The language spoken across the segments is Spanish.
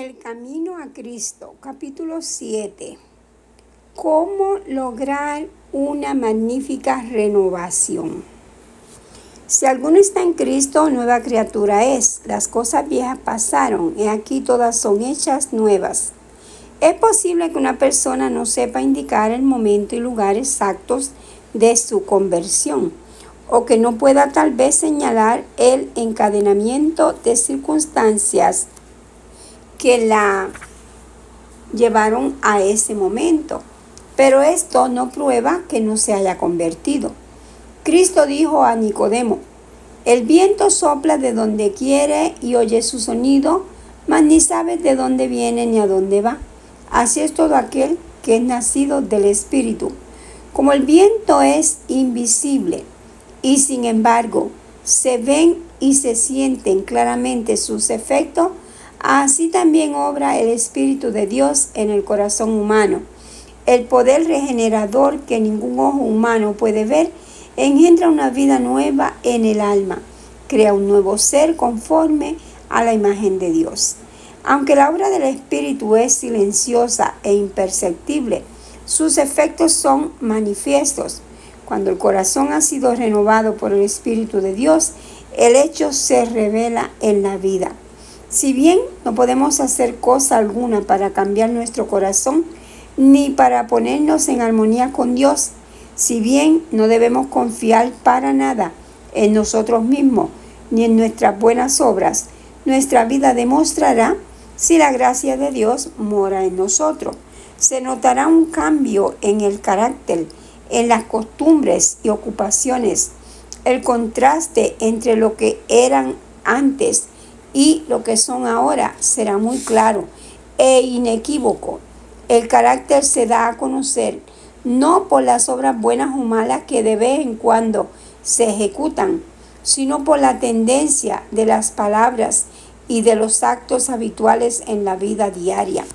El camino a Cristo, capítulo 7. ¿Cómo lograr una magnífica renovación? Si alguno está en Cristo, nueva criatura es. Las cosas viejas pasaron, y aquí todas son hechas nuevas. Es posible que una persona no sepa indicar el momento y lugar exactos de su conversión, o que no pueda tal vez señalar el encadenamiento de circunstancias que la llevaron a ese momento. Pero esto no prueba que no se haya convertido. Cristo dijo a Nicodemo: el viento sopla de donde quiere y oye su sonido, mas ni sabes de dónde viene ni a dónde va. Así es todo aquel que es nacido del Espíritu. Como el viento es invisible y sin embargo se ven y se sienten claramente sus efectos, así también obra el Espíritu de Dios en el corazón humano. El poder regenerador que ningún ojo humano puede ver engendra una vida nueva en el alma, crea un nuevo ser conforme a la imagen de Dios. Aunque la obra del Espíritu es silenciosa e imperceptible, sus efectos son manifiestos. Cuando el corazón ha sido renovado por el Espíritu de Dios, el hecho se revela en la vida. Si bien no podemos hacer cosa alguna para cambiar nuestro corazón, ni para ponernos en armonía con Dios, si bien no debemos confiar para nada en nosotros mismos, ni en nuestras buenas obras, nuestra vida demostrará si la gracia de Dios mora en nosotros. Se notará un cambio en el carácter, en las costumbres y ocupaciones. El contraste entre lo que eran antes y lo que son ahora será muy claro e inequívoco. El carácter se da a conocer no por las obras buenas o malas que de vez en cuando se ejecutan, sino por la tendencia de las palabras y de los actos habituales en la vida diaria.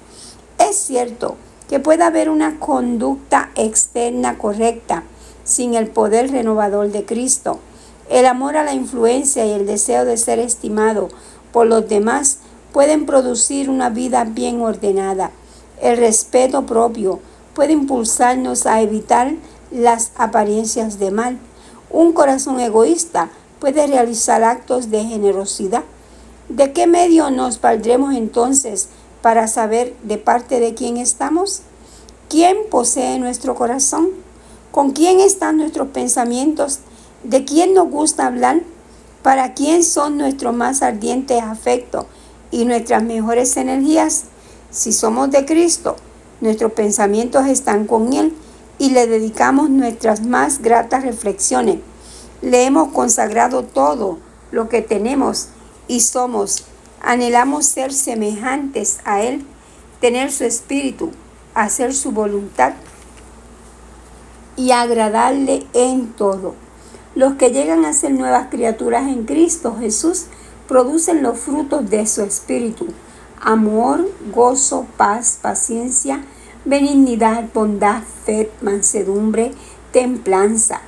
Es cierto que puede haber una conducta externa correcta sin el poder renovador de Cristo. El amor a la influencia y el deseo de ser estimado por los demás pueden producir una vida bien ordenada. El respeto propio puede impulsarnos a evitar las apariencias de mal. Un corazón egoísta puede realizar actos de generosidad. ¿De qué medio nos valdremos entonces para saber de parte de quién estamos? ¿Quién posee nuestro corazón? ¿Con quién están nuestros pensamientos? ¿De quién nos gusta hablar? ¿Para quién son nuestros más ardientes afectos y nuestras mejores energías? Si somos de Cristo, nuestros pensamientos están con Él y le dedicamos nuestras más gratas reflexiones. Le hemos consagrado todo lo que tenemos y somos. Anhelamos ser semejantes a Él, tener su espíritu, hacer su voluntad y agradarle en todo. Los que llegan a ser nuevas criaturas en Cristo Jesús producen los frutos de su espíritu: amor, gozo, paz, paciencia, benignidad, bondad, fe, mansedumbre, templanza.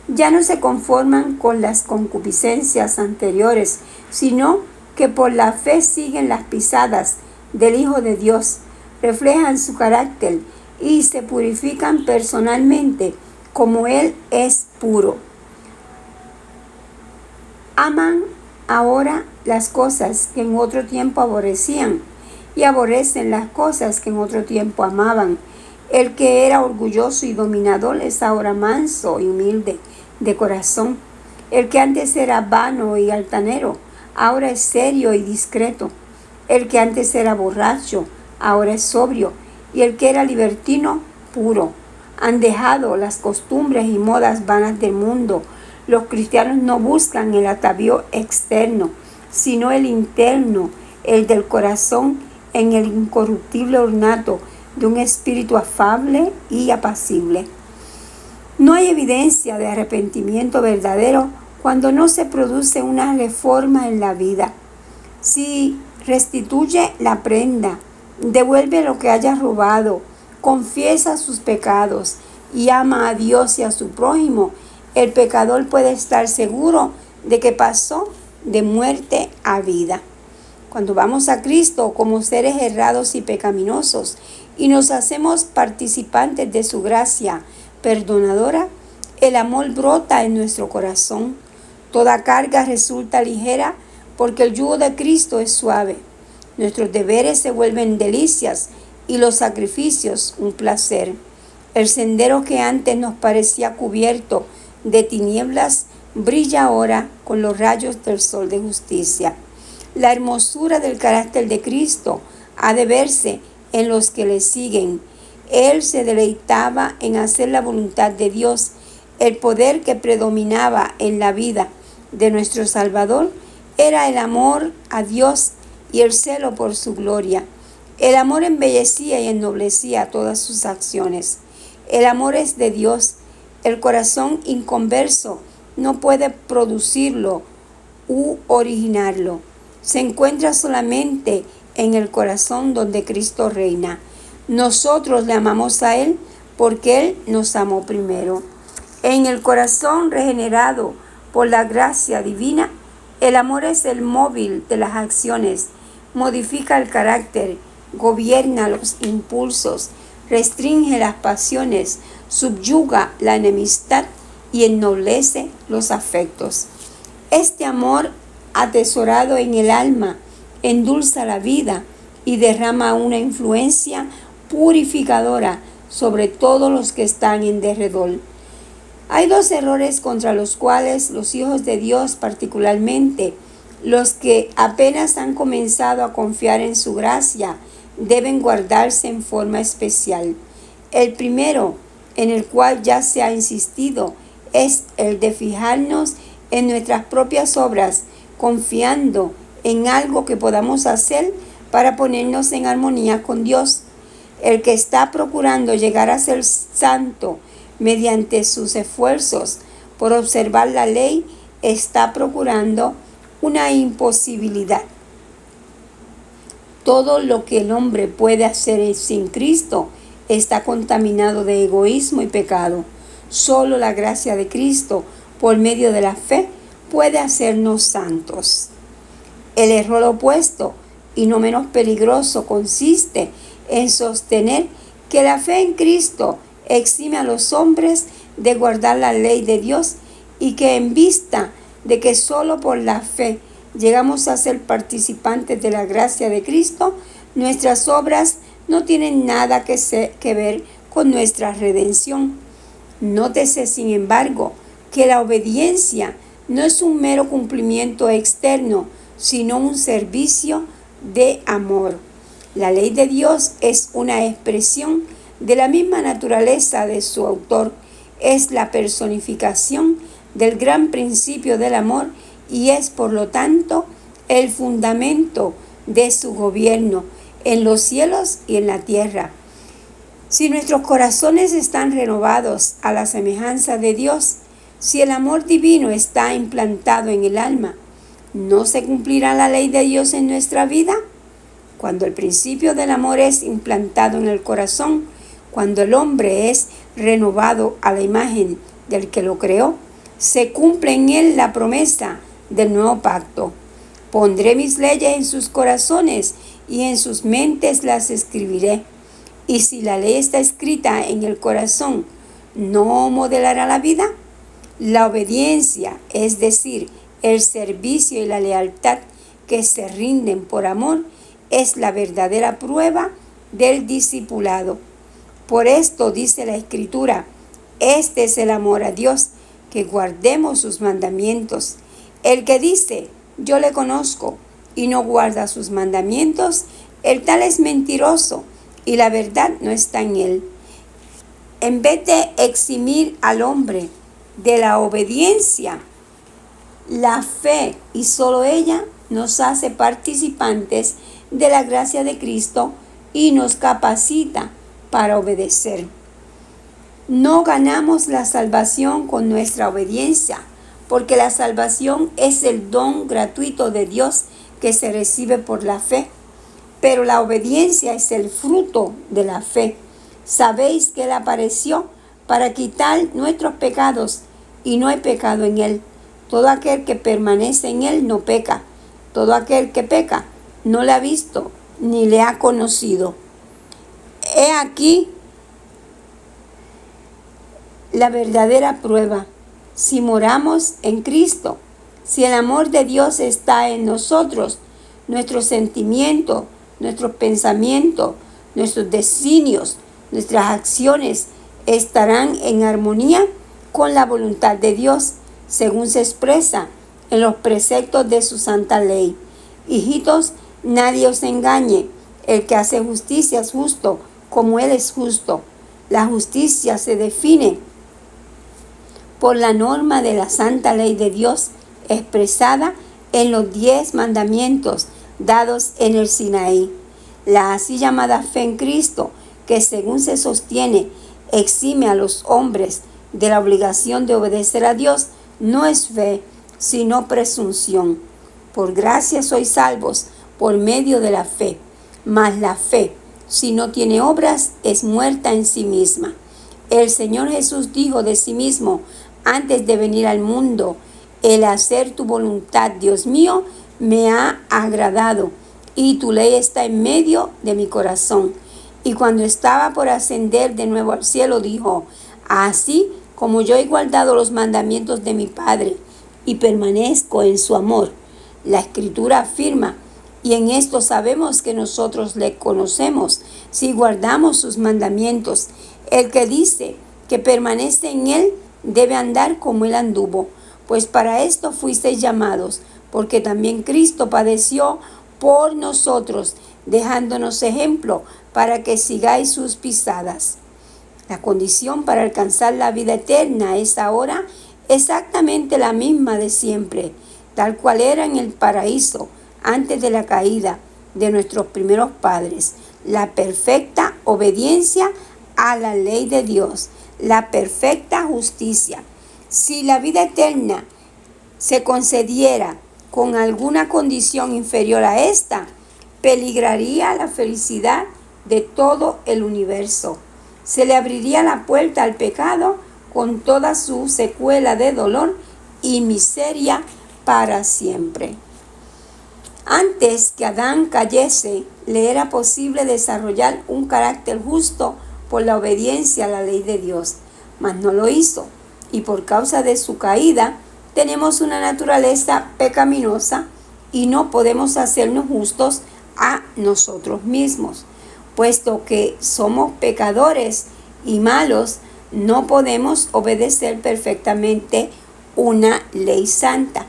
Ya no se conforman con las concupiscencias anteriores, sino que por la fe siguen las pisadas del Hijo de Dios, reflejan su carácter y se purifican personalmente como Él es puro. Aman ahora las cosas que en otro tiempo aborrecían y aborrecen las cosas que en otro tiempo amaban. El que era orgulloso y dominador es ahora manso y humilde de corazón. El que antes era vano y altanero, ahora es serio y discreto. El que antes era borracho, ahora es sobrio. Y el que era libertino, puro. Han dejado las costumbres y modas vanas del mundo. Los cristianos no buscan el atavío externo, sino el interno, el del corazón, en el incorruptible ornato de un espíritu afable y apacible. No hay evidencia de arrepentimiento verdadero cuando no se produce una reforma en la vida. Si restituye la prenda, devuelve lo que haya robado, confiesa sus pecados y ama a Dios y a su prójimo, el pecador puede estar seguro de que pasó de muerte a vida. Cuando vamos a Cristo como seres errados y pecaminosos y nos hacemos participantes de su gracia perdonadora, el amor brota en nuestro corazón. Toda carga resulta ligera porque el yugo de Cristo es suave. Nuestros deberes se vuelven delicias y los sacrificios un placer. El sendero que antes nos parecía cubierto de tinieblas brilla ahora con los rayos del sol de justicia. La hermosura del carácter de Cristo ha de verse en los que le siguen. Él se deleitaba en hacer la voluntad de Dios. El poder que predominaba en la vida de nuestro Salvador era el amor a Dios y el celo por su gloria. El amor embellecía y ennoblecía todas sus acciones. El amor es de Dios. El corazón inconverso no puede producirlo u originarlo. Se encuentra solamente en el corazón donde Cristo reina. Nosotros le amamos a Él porque Él nos amó primero. En el corazón regenerado por la gracia divina, el amor es el móvil de las acciones, modifica el carácter, gobierna los impulsos, restringe las pasiones, subyuga la enemistad y ennoblece los afectos. Este amor atesorado en el alma endulza la vida y derrama una influencia purificadora sobre todos los que están en derredor. Hay dos errores contra los cuales los hijos de Dios, particularmente los que apenas han comenzado a confiar en su gracia, deben guardarse en forma especial. El primero, en el cual ya se ha insistido, es el de fijarnos en nuestras propias obras, confiando en algo que podamos hacer para ponernos en armonía con Dios. El que está procurando llegar a ser santo mediante sus esfuerzos por observar la ley está procurando una imposibilidad. Todo lo que el hombre puede hacer sin Cristo está contaminado de egoísmo y pecado. Solo la gracia de Cristo, por medio de la fe, puede hacernos santos. El error opuesto, y no menos peligroso, consiste en sostener que la fe en Cristo exime a los hombres de guardar la ley de Dios y que en vista de que solo por la fe llegamos a ser participantes de la gracia de Cristo, nuestras obras no tienen nada que ver con nuestra redención. Nótese, sin embargo, que la obediencia no es un mero cumplimiento externo, sino un servicio de amor. La ley de Dios es una expresión de la misma naturaleza de su autor. Es la personificación del gran principio del amor y es, por lo tanto, el fundamento de su gobierno en los cielos y en la tierra. Si nuestros corazones están renovados a la semejanza de Dios, si el amor divino está implantado en el alma, ¿no se cumplirá la ley de Dios en nuestra vida? Cuando el principio del amor es implantado en el corazón, cuando el hombre es renovado a la imagen del que lo creó, se cumple en él la promesa del nuevo pacto. Pondré mis leyes en sus corazones y en sus mentes las escribiré. Y si la ley está escrita en el corazón, ¿no modelará la vida? La obediencia, es decir, el servicio y la lealtad que se rinden por amor, es la verdadera prueba del discipulado. Por esto dice la Escritura, este es el amor a Dios, que guardemos sus mandamientos. El que dice, yo le conozco, y no guarda sus mandamientos, el tal es mentiroso, y la verdad no está en él. En vez de eximir al hombre de la obediencia, la fe, y solo ella, nos hace participantes de la gracia de Cristo y nos capacita para obedecer. No ganamos la salvación con nuestra obediencia, porque la salvación es el don gratuito de Dios que se recibe por la fe, pero la obediencia es el fruto de la fe. Sabéis que Él apareció para quitar nuestros pecados y no hay pecado en Él. Todo aquel que permanece en Él no peca. Todo aquel que peca no le ha visto ni le ha conocido. He aquí la verdadera prueba. Si moramos en Cristo, si el amor de Dios está en nosotros, nuestros sentimientos, nuestros pensamientos, nuestros designios, nuestras acciones estarán en armonía con la voluntad de Dios, según se expresa en los preceptos de su santa ley. Hijitos, nadie os engañe. El que hace justicia es justo, como Él es justo. La justicia se define por la norma de la santa ley de Dios, expresada en los 10 mandamientos dados en el Sinaí. La así llamada fe en Cristo, que según se sostiene, exime a los hombres de la obligación de obedecer a Dios, no es fe, sino presunción. Por gracia sois salvos por medio de la fe, mas la fe, si no tiene obras, es muerta en sí misma. El Señor Jesús dijo de sí mismo, antes de venir al mundo, el hacer tu voluntad, Dios mío, me ha agradado, y tu ley está en medio de mi corazón. Y cuando estaba por ascender de nuevo al cielo, dijo, así como yo he guardado los mandamientos de mi Padre, y permanezco en su amor. La Escritura afirma, y en esto sabemos que nosotros le conocemos, si guardamos sus mandamientos. El que dice que permanece en él, debe andar como él anduvo, pues para esto fuisteis llamados, porque también Cristo padeció por nosotros, dejándonos ejemplo para que sigáis sus pisadas. La condición para alcanzar la vida eterna es ahora exactamente la misma de siempre, tal cual era en el paraíso antes de la caída de nuestros primeros padres, la perfecta obediencia a la ley de Dios, la perfecta justicia. Si la vida eterna se concediera con alguna condición inferior a esta, peligraría la felicidad de todo el universo. Se le abriría la puerta al pecado con toda su secuela de dolor y miseria para siempre. Antes que Adán cayese, le era posible desarrollar un carácter justo por la obediencia a la ley de Dios, mas no lo hizo, y por causa de su caída tenemos una naturaleza pecaminosa y no podemos hacernos justos a nosotros mismos. Puesto que somos pecadores y malos, no podemos obedecer perfectamente una ley santa.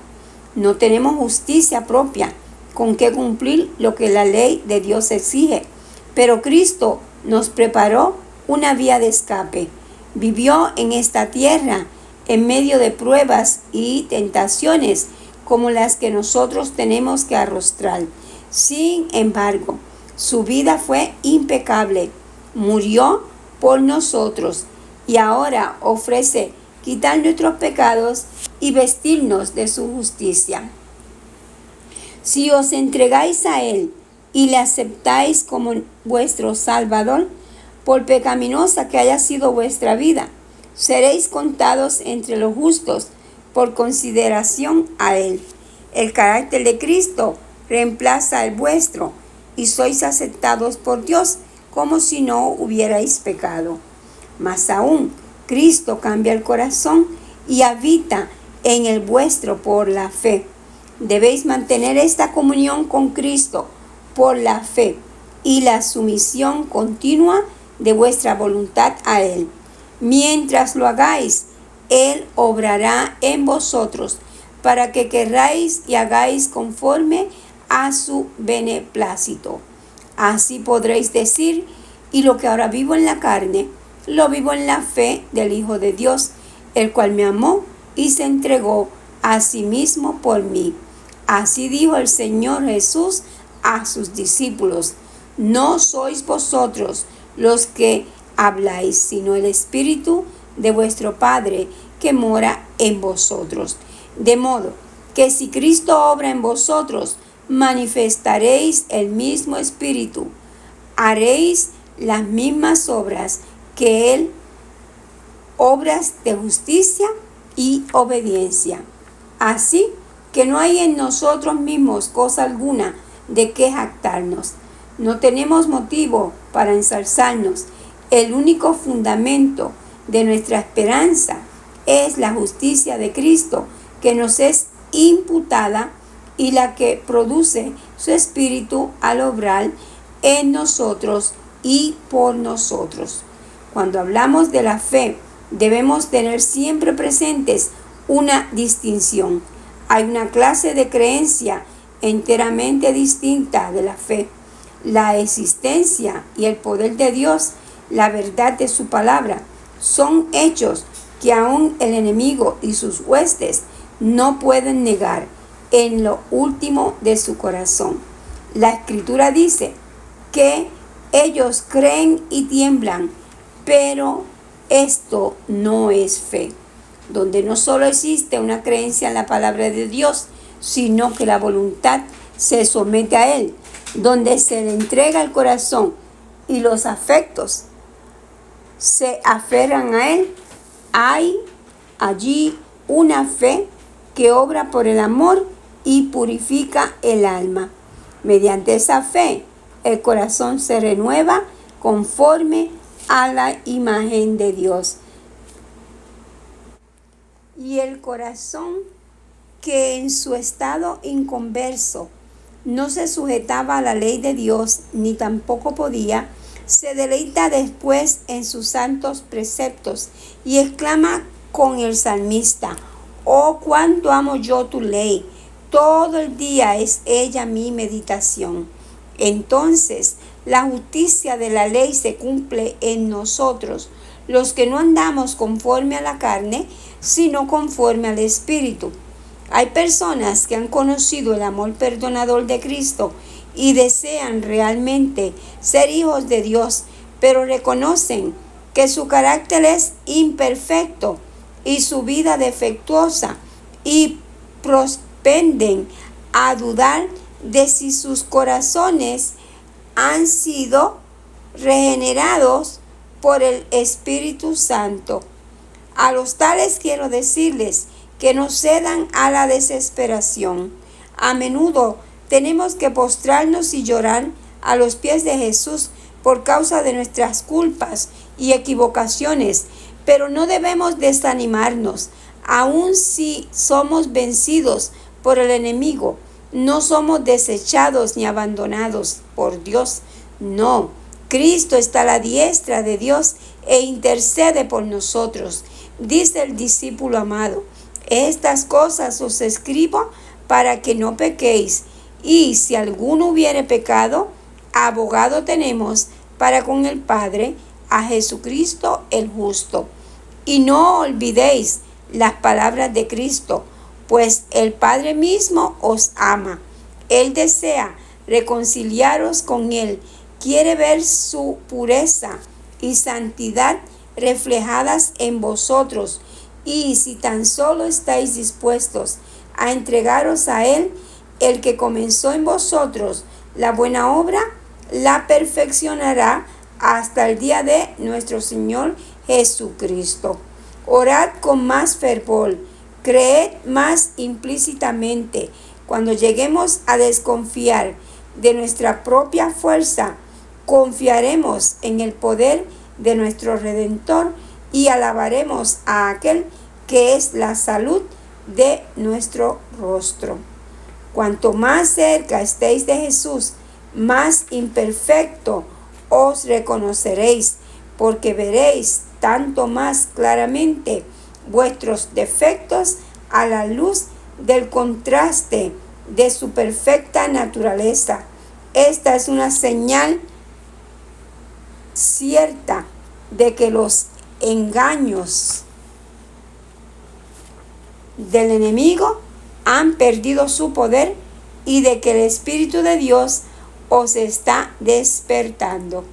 No tenemos justicia propia con que cumplir lo que la ley de Dios exige, pero Cristo nos preparó una vía de escape. Vivió en esta tierra en medio de pruebas y tentaciones como las que nosotros tenemos que arrostrar. Sin embargo, su vida fue impecable. Murió por nosotros y ahora ofrece quitar nuestros pecados y vestirnos de su justicia. Si os entregáis a Él y le aceptáis como vuestro Salvador, por pecaminosa que haya sido vuestra vida, seréis contados entre los justos por consideración a Él. El carácter de Cristo reemplaza el vuestro y sois aceptados por Dios como si no hubierais pecado. Más aún, Cristo cambia el corazón y habita en el vuestro por la fe. Debéis mantener esta comunión con Cristo por la fe y la sumisión continua de vuestra voluntad a Él. Mientras lo hagáis, Él obrará en vosotros para que querráis y hagáis conforme a su beneplácito. Así podréis decir, y lo que ahora vivo en la carne, lo vivo en la fe del Hijo de Dios, el cual me amó y se entregó a sí mismo por mí. Así dijo el Señor Jesús a sus discípulos: no sois vosotros los que habláis, sino el Espíritu de vuestro Padre que mora en vosotros. De modo que si Cristo obra en vosotros, manifestaréis el mismo Espíritu, haréis las mismas obras que Él, obras de justicia y obediencia. Así que no hay en nosotros mismos cosa alguna de qué jactarnos. No tenemos motivo para ensalzarnos. El único fundamento de nuestra esperanza es la justicia de Cristo que nos es imputada y la que produce su Espíritu al obrar en nosotros y por nosotros. Cuando hablamos de la fe, debemos tener siempre presentes una distinción. Hay una clase de creencia enteramente distinta de la fe. La existencia y el poder de Dios, la verdad de su palabra, son hechos que aún el enemigo y sus huestes no pueden negar en lo último de su corazón. La Escritura dice que ellos creen y tiemblan, pero esto no es fe, donde no solo existe una creencia en la palabra de Dios, sino que la voluntad se somete a Él, donde se le entrega el corazón y los afectos se aferran a Él. Hay allí una fe que obra por el amor y purifica el alma. Mediante esa fe, el corazón se renueva conforme a la imagen de Dios. Y el corazón que en su estado inconverso no se sujetaba a la ley de Dios, ni tampoco podía, se deleita después en sus santos preceptos y exclama con el salmista: oh, cuánto amo yo tu ley, todo el día es ella mi meditación. Entonces la justicia de la ley se cumple en nosotros, los que no andamos conforme a la carne, sino conforme al Espíritu. Hay personas que han conocido el amor perdonador de Cristo y desean realmente ser hijos de Dios, pero reconocen que su carácter es imperfecto y su vida defectuosa, y propenden a dudar de si sus corazones han sido regenerados por el Espíritu Santo. A los tales quiero decirles que no cedan a la desesperación. A menudo tenemos que postrarnos y llorar a los pies de Jesús por causa de nuestras culpas y equivocaciones, pero no debemos desanimarnos. Aun si somos vencidos por el enemigo, no somos desechados ni abandonados por Dios. No, Cristo está a la diestra de Dios e intercede por nosotros. Dice el discípulo amado: estas cosas os escribo para que no pequéis. Y si alguno hubiere pecado, abogado tenemos para con el Padre, a Jesucristo el justo. Y no olvidéis las palabras de Cristo, pues el Padre mismo os ama. Él desea reconciliaros con Él, quiere ver su pureza y santidad reflejadas en vosotros. Y si tan solo estáis dispuestos a entregaros a Él, el que comenzó en vosotros la buena obra, la perfeccionará hasta el día de nuestro Señor Jesucristo. Orad con más fervor, creed más implícitamente. Cuando lleguemos a desconfiar de nuestra propia fuerza, confiaremos en el poder de nuestro Redentor y alabaremos a aquel que es la salud de nuestro rostro. Cuanto más cerca estéis de Jesús, más imperfecto os reconoceréis, porque veréis tanto más claramente vuestros defectos a la luz del contraste de su perfecta naturaleza. Esta es una señal cierta de que los engaños del enemigo han perdido su poder y de que el Espíritu de Dios os está despertando.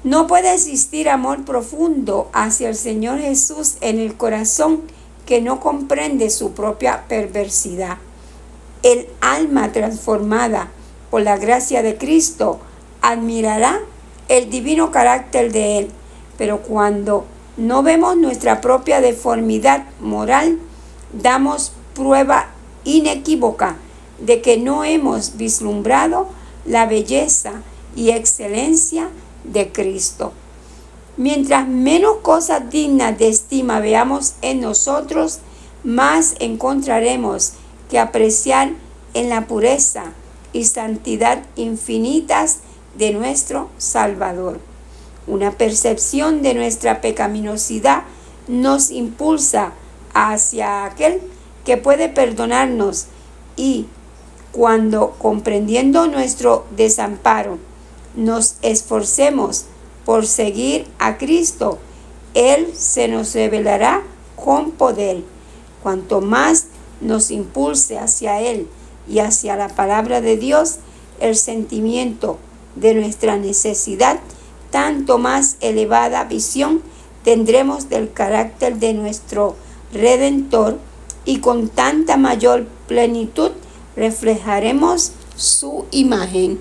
No puede existir amor profundo hacia el Señor Jesús en el corazón que no comprende su propia perversidad. El alma transformada por la gracia de Cristo admirará el divino carácter de Él, pero cuando no vemos nuestra propia deformidad moral, damos prueba inequívoca de que no hemos vislumbrado la belleza y excelencia de Cristo. Mientras menos cosas dignas de estima veamos en nosotros, más encontraremos que apreciar en la pureza y santidad infinitas de nuestro Salvador. Una percepción de nuestra pecaminosidad nos impulsa hacia aquel que puede perdonarnos, y cuando, comprendiendo nuestro desamparo, nos esforcemos por seguir a Cristo, Él se nos revelará con poder. Cuanto más nos impulse hacia Él y hacia la palabra de Dios, el sentimiento de nuestra necesidad, tanto más elevada visión tendremos del carácter de nuestro Redentor, y con tanta mayor plenitud reflejaremos su imagen.